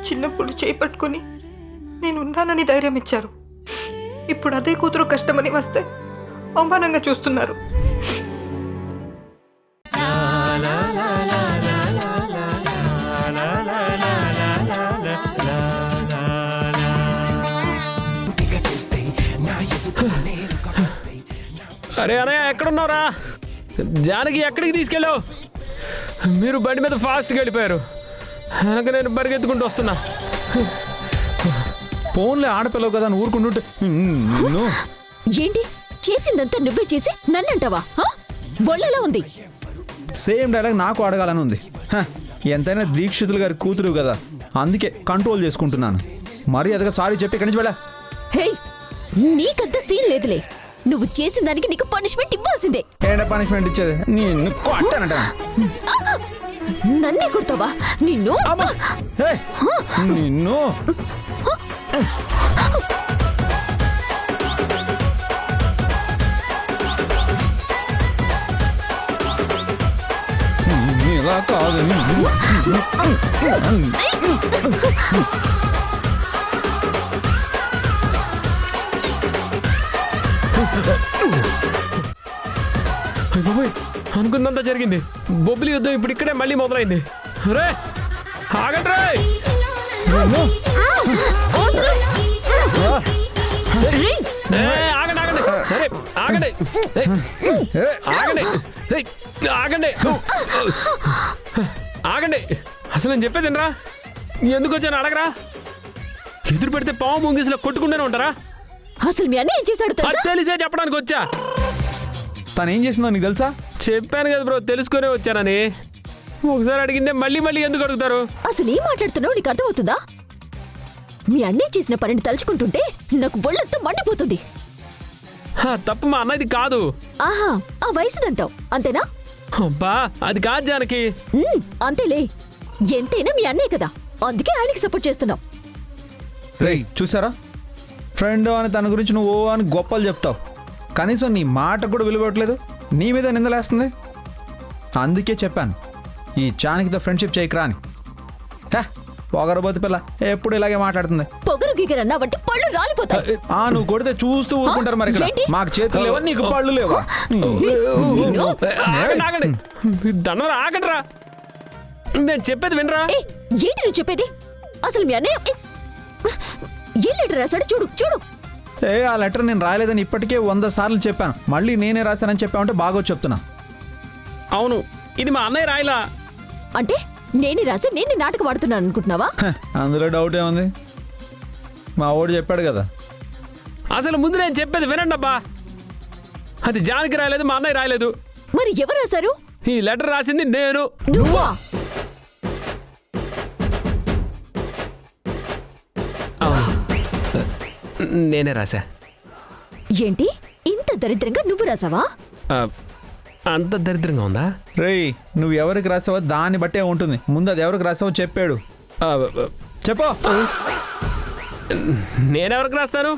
చిన్నప్పుడు చేపట్టుకుని నేను ఉన్నానని ధైర్యం ఇచ్చారు. ఇప్పుడు అదే కూతురు కష్టమని వస్తే అవమానంగా చూస్తున్నారు. అరే అనయ్య ఎక్కడున్నారా? జానకి ఎక్కడికి తీసుకెళ్ళావు? మీరు బండి మీద ఫాస్ట్గా వెళ్ళిపోయారు. వెనక నేను పరిగెత్తుకుంటూ వస్తున్నా. ఫోన్లే ఆడపిల్లవు కదా నువ్వు ఊరుకుంటుంటే ఏంటి చేసిందంతా నువ్వే చేసి నన్నంటావా? బొల్లెలా ఉంది? సేమ్ డైలాగ్ నాకు అడగాలని ఉంది. ఎంతైనా దీక్షితులు గారి కూతురు కదా, అందుకే కంట్రోల్ చేసుకుంటున్నాను. మరి అదిగా సారీ చెప్పి ఇక్కడి నుంచి వెళ్ళా. హే, నీకంత సీన్ లేదులే. నువ్వు చేసిన దానికి నీకు పనిష్మెంట్ ఇవ్వాల్సిందే. ఏంటో పనిష్మెంట్ ఇచ్చేది? నిన్ను కొట్టానంట. నన్నే కొడతావా? నిన్ను నిన్ను ఇలా కాదు. అనుకున్నంత జరిగింది. బొబ్బిలి యుద్ధం ఇప్పుడు ఇక్కడే మళ్ళీ మొదలైంది. రే ఆగండి రే. ఆగండి ఆగండి సరే ఆగండి ఆగండి ఆగండి ఆగండి. అసలు నేను చెప్పేదేనరా? ఎందుకు వచ్చాను అడగరా? ఎదురు పెడితే పావు ముంగిసిలో కొట్టుకుంటూనే ఉంటారా? అసలు మీ అన్న ఏం చేశాడు తెలిసే చెప్పడానికి వచ్చా. తను ఏం చేసిందో నీకు తెలుసా? చెప్పాను కదా బ్రో, తెలుసుకునే వచ్చానని. ఒకసారి అడిగిందే మళ్ళీ మళ్ళీ ఎందుకు అడుగుతారు? అసలు ఏం మాట్లాడుతున్నావు నీకు అర్థమవుతుందా? మీ అన్నీ చేసిన పనిని తలుచుకుంటుంటే నాకు ఒళ్ళంతా మండిపోతుంది. తప్పు మా అన్నది కాదు. ఆహా, ఆ వయసుదంటావు అంతేనా? అబ్బా అది కాదు జానకి. అంతేలే, ఎంతైనా మీ అన్నే కదా, అందుకే ఆయనకి సపోర్ట్ చేస్తున్నావు. రేయ్ చూసారా, ఫ్రెండ్ అని తన గురించి నువ్వు అని గొప్పలు చెప్తావు, కనీసం నీ మాట కూడా విలువట్లేదు, నీ మీద నిందలేస్తుంది. అందుకే చెప్పాను ఈ చానకితో ఫ్రెండ్షిప్ చేయకరా అని. పొగరబోతు పిల్ల ఎప్పుడు ఇలాగే మాట్లాడుతుంది. పొగరు గిగరన్నా వంటి పళ్ళు రాలిపోతాయి. నువ్వు కొడితే చూస్తూ ఊరుకుంటారు. మరి మాకు చేతులు లేవా, నీకు పళ్ళు లేవా? దండరా ఆగండిరా, నేను చెప్పేది వినరా? ఏంటి నువ్వు చెప్పేది? అసలు మీ అన్నయ్య ఏం లెటర్ రాశాడు? చూడు చూడు. ఆ లెటర్ నేను రాయలేదని ఇప్పటికే 100 సార్లు చెప్పాను. మళ్ళీ నేనే రాశానని చెప్పామంటే బాగా చెప్తున్నా. అవును, ఇది మా అన్నయ్య రాయలా. అంటే నేనే రాసి నేను నాటకం ఆడుతున్నాను అనుకుంటున్నావా? అందులో డౌట్ ఏముంది? మా వాడు చెప్పాడు కదా. అసలు ముందు నేను చెప్పేది వినండి అబ్బా. అది జానకి రాయలేదు, మా అన్నయ్య రాయలేదు. మరి ఎవరు రాశారు? ఈ లెటర్ రాసింది నేను. నువ్వా? నేనే రాసా. ఏంటి ఇంత దరిద్రంగా నువ్వు రాసావా? అంత దరిద్రంగా ఉందా? రేయ్ నువ్వు ఎవరికి రాసావో దాన్ని బట్టే ఉంటుంది. ముందు అది ఎవరికి రాసావో చెప్పాడు. చెప్పు. నేనెవరికి రాస్తాను?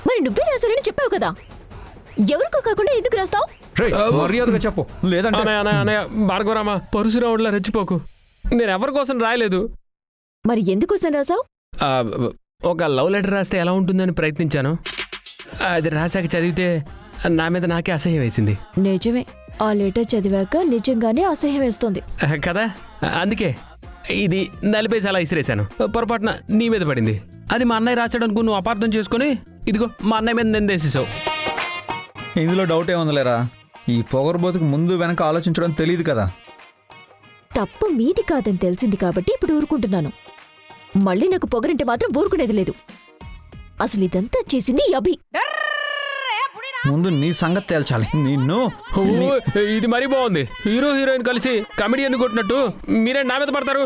మరి నువ్వే రాశారని చెప్పావు కదా, ఎవరికో కాకుండా ఎందుకు రాస్తావు? మర్యాదగా చెప్పు, లేదంటే భార్గవరామా పరశురాముడిలా రెచ్చిపోకు. నేను ఎవరి కోసం రాయలేదు. మరి ఎందుకోసం రాసావు? ఒక లవ్ లెటర్ రాస్తే ఎలా ఉంటుందని ప్రయత్నించాను. అది రాశాక చదివితే నా మీద నాకే అసహ్యం వేసింది. నిజమే, ఆ లెటర్ చదివాక నిజంగానే అసహ్యం వేస్తుంది కదా. అందుకే ఇది నలిపేసి అలా ఇసిరేశాను. పొరపాటున నీ మీద పడింది. అది మా అన్నయ్య రాశాడు అనుకో, నువ్వు అపార్థం చేసుకుని ఇదిగో మా అన్నయ్య మీద నిందేసేసావు. ఇందులో డౌట్ ఏముందిలేరా? ఈ పొగరబోతుకు ముందు వెనక ఆలోచించడం తెలియదు కదా. తప్పు మీది కాదని తెలిసింది కాబట్టి ఇప్పుడు ఊరుకుంటున్నాను. మళ్ళీ నాకు పొగరింటే మాత్రం ఊరుకునేది లేదు. అసలు ఇదంతా చేసింది అభి. ముందు నీ సంగతి తేల్చాలి. నిన్ను ఇది మరీ బాగుంది. హీరో హీరోయిన్ కలిసి కమెడియన్ కొట్టినట్టు మీరే నా మీద పడతారు.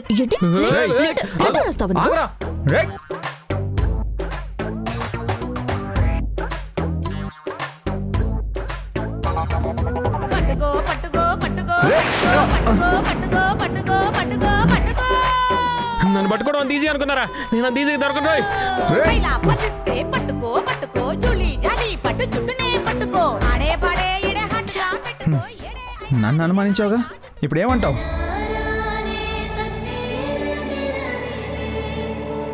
నన్ను పట్టుకోవడం అంత ఈజీ అనుకున్నారా? నేను అంత ఈజీగా దొరకను. నన్ను అనుమానించావుగా, ఇప్పుడు ఏమంటావు?